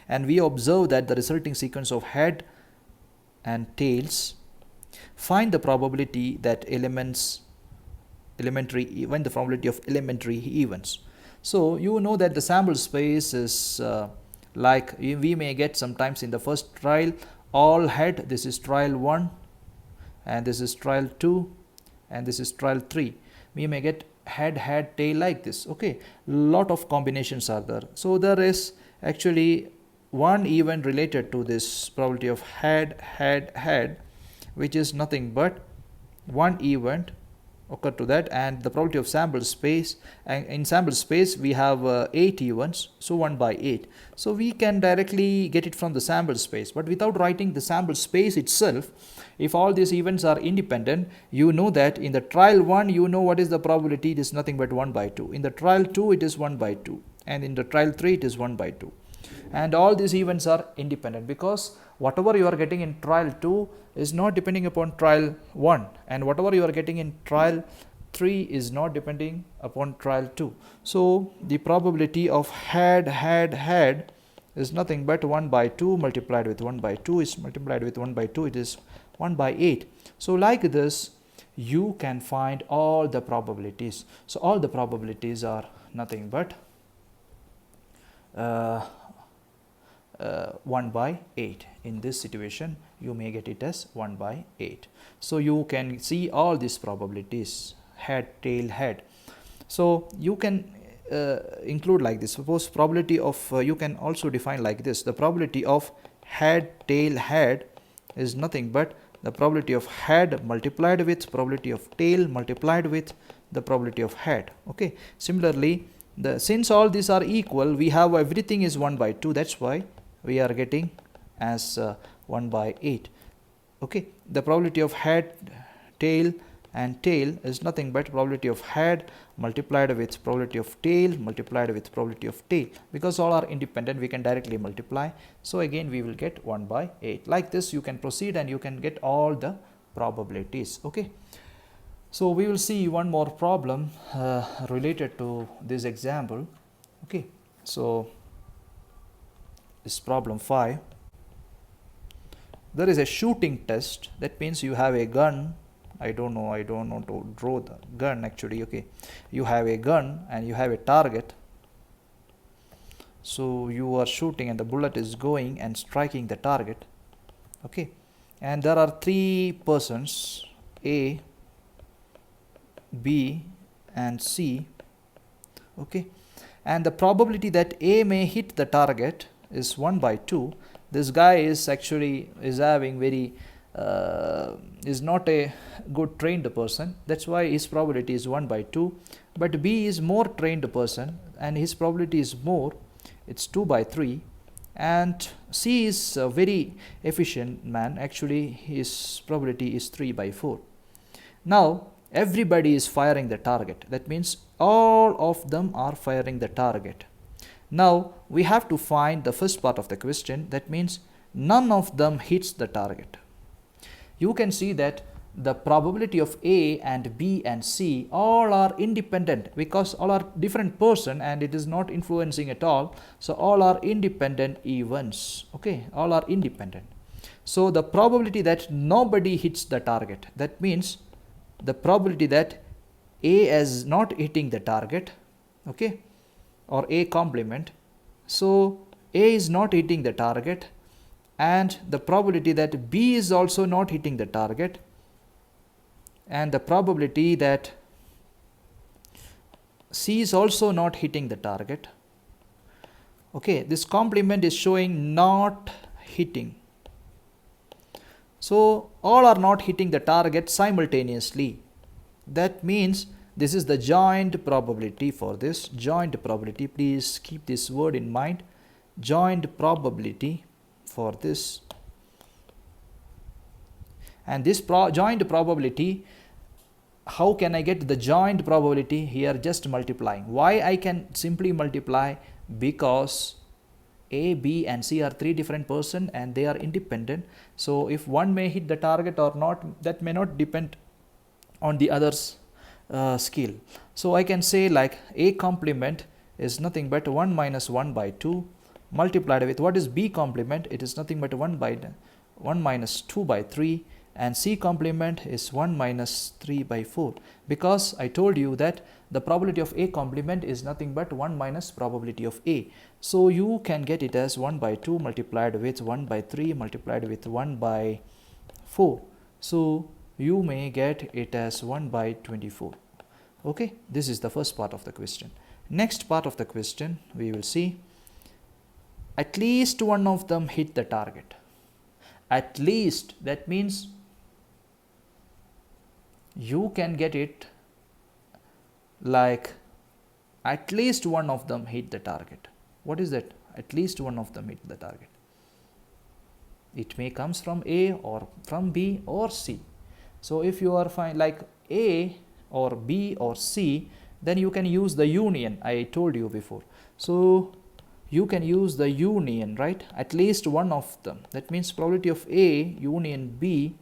and we observe that the resulting sequence of head and tails. Find the probability that the probability of elementary events. So you know that the sample space is like we may get sometimes in the first trial all head. This is trial 1 and this is trial 2 and this is trial 3. We may get head tail like this. Okay, lot of combinations are there. So there is actually one event related to this probability of head, which is nothing but one event occur to that, and the probability of sample space, and in sample space we have 8 events, so 1 by 8. So we can directly get it from the sample space, but without writing the sample space itself, if all these events are independent, you know that in the trial 1 you know what is the probability. It is nothing but 1 by 2. In the trial 2 it is 1 by 2, and in the trial 3 it is 1 by 2. And all these events are independent because whatever you are getting in trial 2 is not depending upon trial 1, and whatever you are getting in trial 3 is not depending upon trial 2. So the probability of head is nothing but 1 by 2 multiplied with 1 by 2 is multiplied with 1 by 2, it is 1 by 8. So like this, you can find all the probabilities. So all the probabilities are nothing but 1 by 8. In this situation you may get it as 1 by 8. So you can see all these probabilities, head, tail, head. So you can include like this. Suppose probability of you can also define like this: the probability of head, tail, head is nothing but the probability of head multiplied with probability of tail multiplied with the probability of head. Okay, similarly, since all these are equal, we have everything is 1 by 2. That's why we are getting as 1 by 8. Okay, the probability of head, tail and tail is nothing but probability of head multiplied with probability of tail multiplied with probability of tail. Because all are independent, we can directly multiply. So again we will get 1 by 8. Like this you can proceed and you can get all the probabilities. Okay, so we will see one more problem related to this example. Okay, so this problem 5. There is a shooting test. That means you have a gun. I don't know to draw the gun actually. Okay, you have a gun and you have a target. So you are shooting and the bullet is going and striking the target. Okay, and there are 3 persons, A, B and C. Okay, and the probability that A may hit the target is 1 by 2. This guy is actually having very is not a good trained person. That's why his probability is 1 by 2. But B is more trained person and his probability is more, it's 2 by 3. And C is a very efficient man. Actually his probability is 3 by 4. Now everybody is firing the target. That means all of them are firing the target. Now we have to find the first part of the question. That means none of them hits the target. You can see that the probability of A and B and C all are independent because all are different person and it is not influencing at all. So all are independent events. Okay, all are independent. So the probability that nobody hits the target, that means the probability that A is not hitting the target, okay, or A complement. So A is not hitting the target, and the probability that B is also not hitting the target, and the probability that C is also not hitting the target. Okay, this complement is showing not hitting. So all are not hitting the target simultaneously. That means this is the joint probability for this. Joint probability, please keep this word in mind. Joint probability for this. And this joint probability, how can I get the joint probability? Here just multiplying. Why I can simply multiply? Because A, B and C are 3 different persons and they are independent. So if one may hit the target or not, that may not depend on the other's skill. So I can say like A complement is nothing but 1 minus 1 by 2 multiplied with what is B complement? It is nothing but 1 minus 2 by 3, and C complement is 1 minus 3 by 4, because I told you that the probability of A complement is nothing but 1 minus probability of A. So you can get it as 1 by 2 multiplied with 1 by 3 multiplied with 1 by 4. So you may get it as 1 by 24. Okay, this is the first part of the question. Next part of the question we will see at least one of them hit the target. At least, that means you can get it like at least one of them hit the target. What is that? At least one of them hit the target. It may comes from A or from B or C. So if you are find like A or B or C, then you can use the union I told you before. So you can use the union, right? At least one of them. That means probability of A union B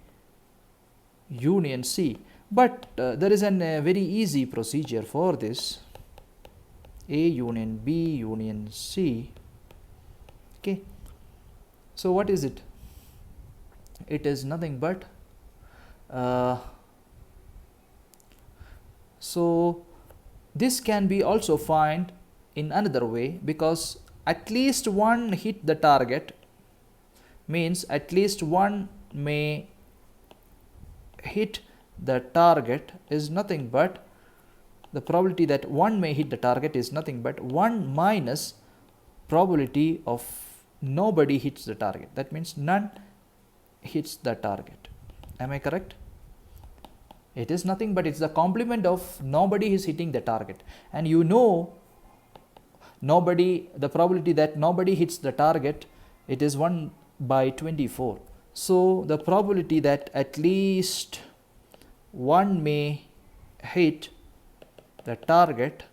union C. But there is a very easy procedure for this. A union B union C. Okay. So what is it? It is nothing but So this can be also found in another way, because at least one hit the target means at least one may hit the target is nothing but the probability that one may hit the target is nothing but 1 minus probability of nobody hits the target. That means none hits the target. Am I correct? It is nothing but it's the complement of nobody is hitting the target, and you know the probability that nobody hits the target, it is 1 by 24. So the probability that at least one may hit the target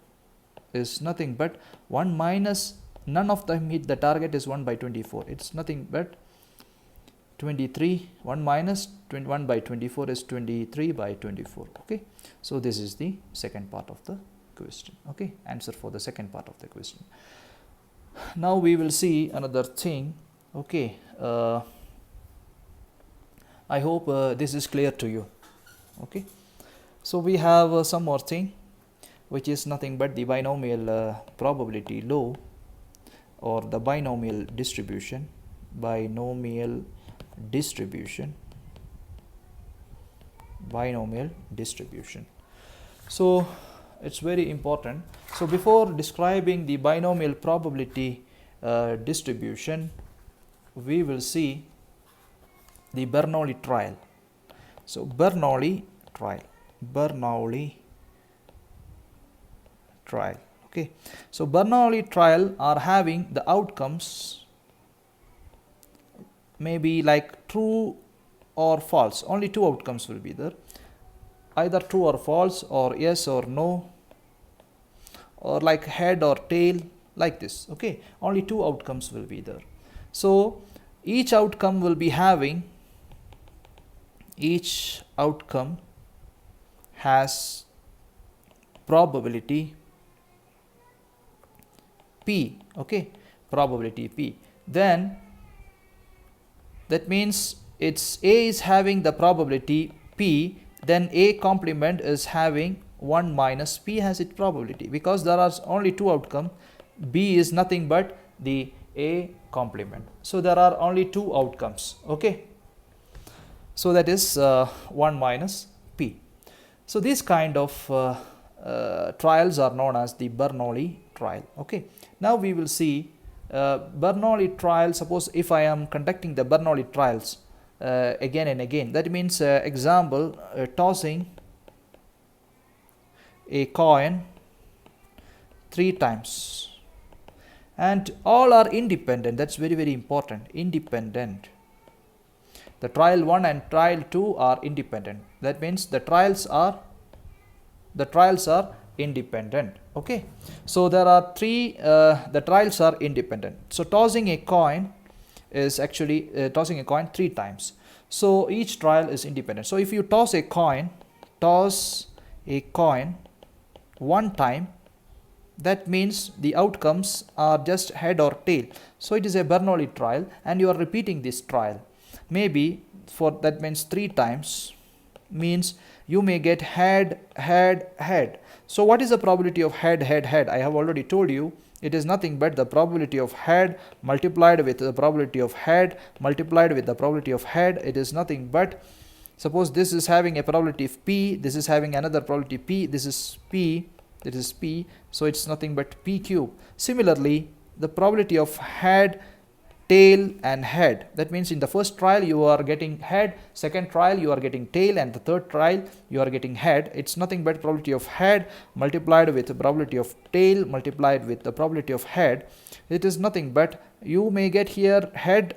is nothing but 1 minus none of them hit the target is 1 by 24. It's nothing but 23. 1 minus 21 by 24 is 23 by 24. Okay, so this is the second part of the question. Okay, answer for the second part of the question. Now we will see another thing. Okay, I hope this is clear to you. Okay, so we have some more thing, which is nothing but the binomial probability law, or the binomial distribution. Binomial distribution. So it's very important. So before describing the binomial probability distribution, we will see the Bernoulli trial. So Bernoulli trial. Okay, so Bernoulli trial are having the outcomes maybe like true or false. Only two outcomes will be there, either true or false, or yes or no, or like head or tail, like this. Okay, only two outcomes will be there. So each outcome will be having, each outcome has probability P. Okay, probability P. Then that means it's A is having the probability P, then A complement is having 1 minus P has its probability, because there are only two outcomes. B is nothing but the A complement. So there are only two outcomes. Okay, so that is 1 minus P. So these kind of trials are known as the Bernoulli trial. Okay, now we will see Bernoulli trial. Suppose if I am conducting the Bernoulli trials again and again, that means example, tossing a coin 3 times, and all are independent. That's very, very important. Independent. The trial 1 and trial 2 are independent. That means the trials are independent. Okay, so there are 3 the trials are independent. So tossing a coin is actually tossing a coin 3 times. So each trial is independent. So if you toss a coin 1 time, that means the outcomes are just head or tail. So it is a Bernoulli trial, and you are repeating this trial. Maybe for that means 3 times, means you may get head, head, head. So what is the probability of head, head, head? I have already told you, it is nothing but the probability of head multiplied with the probability of head multiplied with the probability of head. It is nothing but, suppose this is having a probability of P, this is having another probability P, this is P, that is P, so it's nothing but P cube. Similarly, the probability of head, tail and head, that means in the first trial you are getting head, second trial you are getting tail, and the third trial you are getting head. It's nothing but probability of head multiplied with the probability of tail multiplied with the probability of head. It is nothing but, you may get here head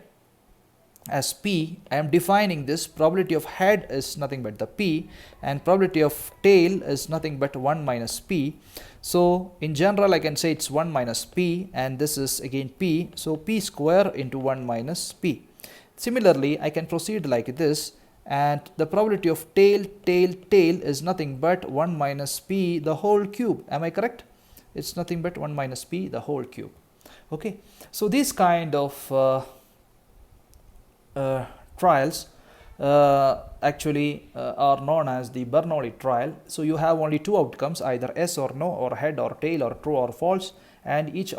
as P. I am defining this. Probability of head is nothing but the P, and probability of tail is nothing but 1 minus P. So in general I can say it's 1 minus P, and this is again P, so P square into 1 minus P. Similarly, I can proceed like this, and the probability of tail, tail, tail is nothing but 1 minus P the whole cube. Am I correct? It's nothing but 1 minus P the whole cube. Okay, so these kind of trials are known as the Bernoulli trial. So you have only two outcomes, either yes or no, or head or tail, or true or false, and the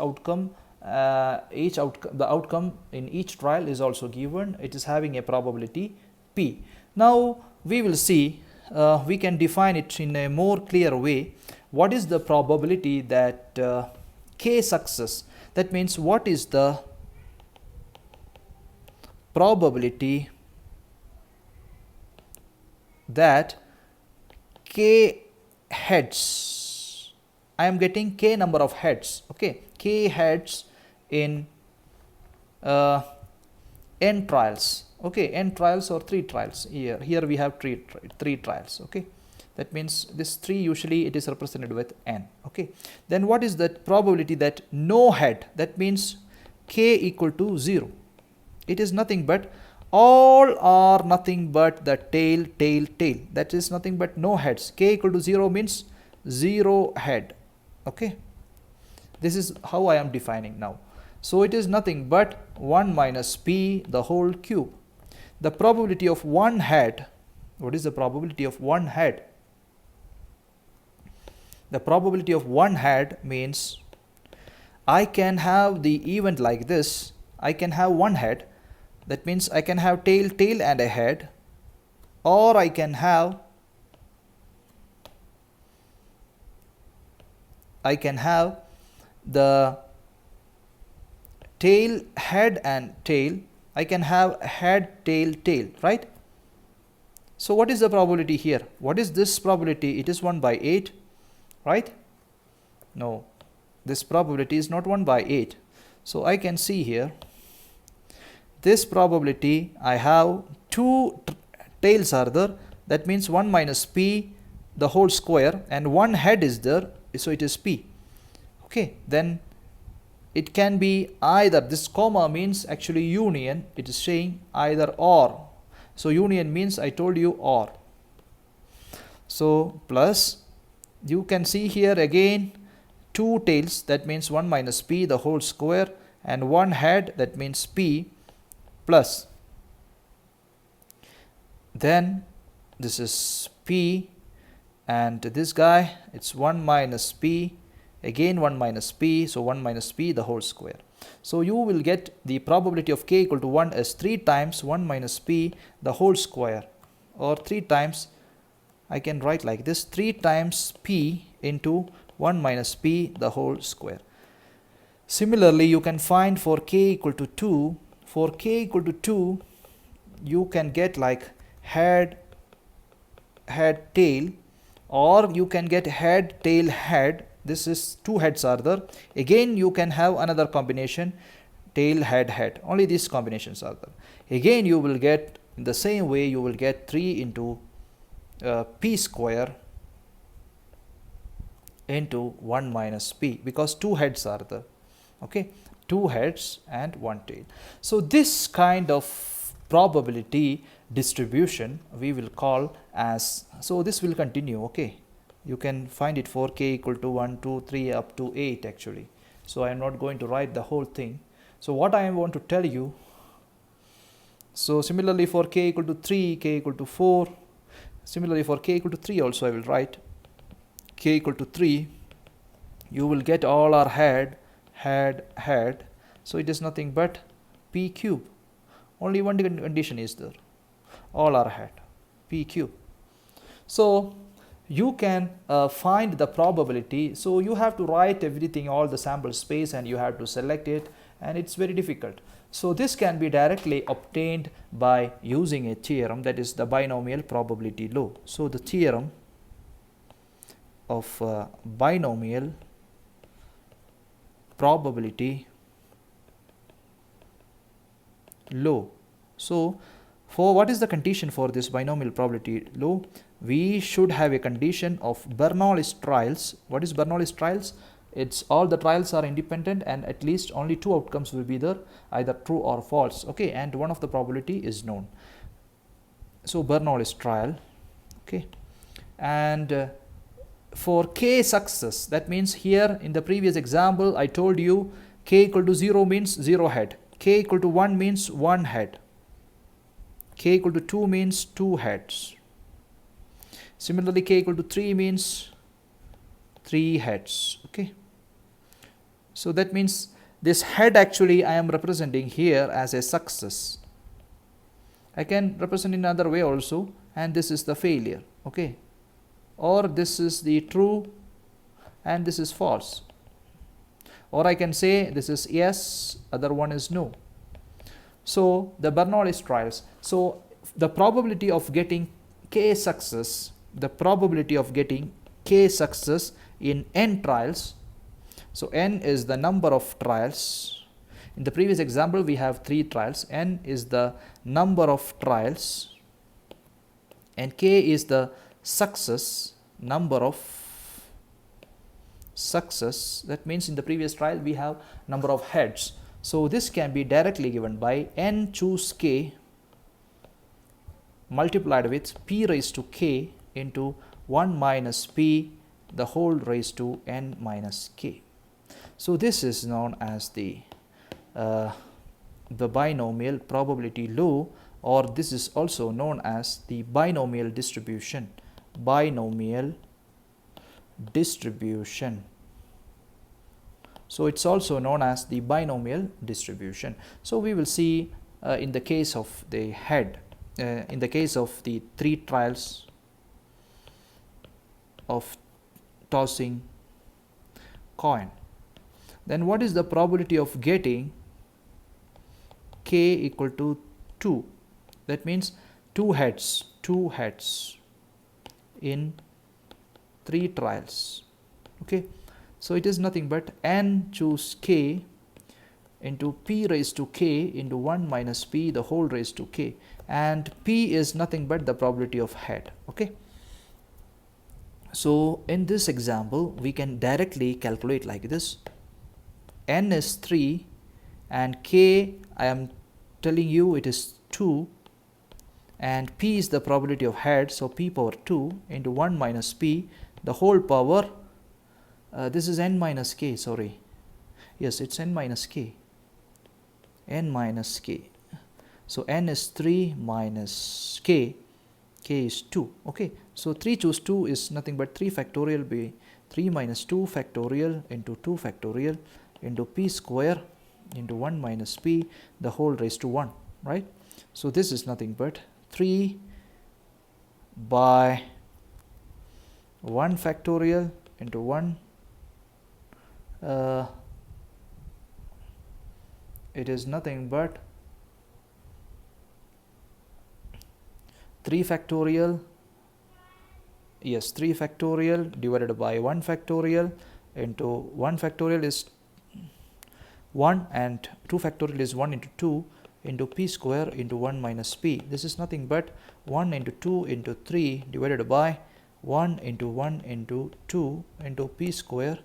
outcome in each trial is also given. It is having a probability P. Now we will see, we can define it in a more clear way. What is the probability that K success? That means what is the probability that K heads, I am getting K number of heads, okay, K heads in n trials, okay, n trials or 3 trials. Here we have three trials, okay. That means this 3 usually it is represented with n, okay. Then what is the probability that no head? That means K equal to 0. It is nothing but all are nothing but the tail. That is nothing but no heads. K equal to 0 means 0 head, okay. This is how I am defining now. So it is nothing but 1 minus P the whole cube. The probability of one head, what is the probability of one head? The probability of one head means I can have the event like this. I can have one head. That means I can have tail and a head, or I can have the tail, head and tail. I can have head, tail, right? So what is the probability here? What is this probability? It is 1 by 8, right? No, this probability is not 1 by 8. So I can see here, this probability, I have two tails are there. That means 1 minus P the whole square, and one head is there, so it is P, okay. Then it can be either, this comma means actually union, it is saying either or. So union means I told you or. So plus, you can see here again two tails, that means 1 minus P the whole square, and one head, that means P plus. Then this is P, and this guy, it's 1 minus P, again 1 minus P, so 1 minus P the whole square. So you will get the probability of K equal to 1 as 3 times 1 minus P the whole square, or 3 times, I can write like this, 3 times P into 1 minus P the whole square. Similarly, you can find for K equal to 2, for K equal to 2, you can get like head, tail, or you can get head, tail, head. This is two heads are there. Again you can have another combination, tail, head. Only these combinations are there. Again you will get, in the same way, you will get 3 into P square into 1 minus P, because two heads are there, okay, two heads and one tail. So this kind of probability distribution we will call as, so this will continue, okay. You can find it for K equal to 1, 2, 3 up to 8 actually. So I am not going to write the whole thing. So what I want to tell you, so similarly for K equal to 3, K equal to 4, similarly for K equal to 3 also I will write K equal to 3, you will get all our head. So it is nothing but P cube. Only one condition is there, all are head, P cube. So you can find the probability. So you have to write everything, all the sample space, and you have to select it, and it's very difficult. So this can be directly obtained by using a theorem, that is the binomial probability law. So the theorem of binomial probability law. So for what is the condition for this binomial probability law? We should have a condition of Bernoulli's trials. What is Bernoulli's trials? It's all the trials are independent, and at least only two outcomes will be there, either true or false, okay, and one of the probability is known. So Bernoulli's trial, okay. And for K success, that means here in the previous example I told you K equal to 0 means 0 head, K equal to 1 means 1 head, K equal to 2 means 2 heads. Similarly, K equal to 3 means 3 heads. Okay. So that means this head actually I am representing here as a success. I can represent in another way also, and this is the failure. Okay. Or this is the true and this is false. Or I can say this is yes, other one is no. So the Bernoulli's trials. So the probability of getting K success, the probability of getting K success in n trials. So n is the number of trials. In the previous example we have 3 trials. N is the number of trials and K is the success, number of success. That means in the previous trial we have number of heads. So this can be directly given by n choose K multiplied with p raised to K into 1 minus p the whole raised to n minus K. So this is known as the binomial probability law, or this is also known as the binomial distribution. Binomial distribution. So it's also known as the binomial distribution. So we will see in the case of the head, in the case of the 3 trials of tossing coin, then what is the probability of getting K equal to 2? That means 2 heads in 3 trials. Okay. So it is nothing but n choose K into p raised to K into 1 minus p the whole raised to K, and p is nothing but the probability of head. Okay. So in this example we can directly calculate like this. N is 3 and K I am telling you it is 2, and p is the probability of head, so p power 2 into 1 minus p the whole power, this is n minus K, sorry, yes, it's n minus K, so n is 3 minus K, K is 2. Okay, so 3 choose 2 is nothing but 3 factorial be 3 minus 2 factorial into 2 factorial into p square into 1 minus p the whole raised to 1, right? So this is nothing but 3 by 1 factorial into 1, it is nothing but 3 factorial, yes, 3 factorial divided by 1 factorial into 1 factorial is 1 and 2 factorial is 1 into 2 into p square into 1 minus p. This is nothing but 1 into 2 into 3 divided by 1 into 1 into 2 into p square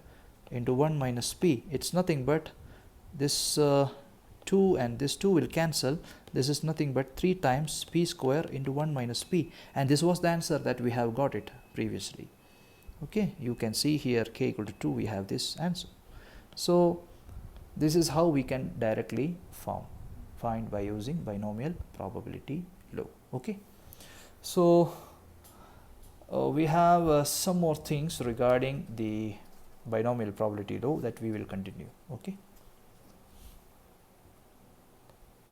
into 1 minus p. It's nothing but this 2 and this 2 will cancel. This is nothing but 3 times p square into 1 minus p, and this was the answer that we have got it previously. Okay, you can see here K equal to 2, we have this answer. So this is how we can directly find by using binomial probability law. Okay, so we have some more things regarding the binomial probability law that we will continue. Okay.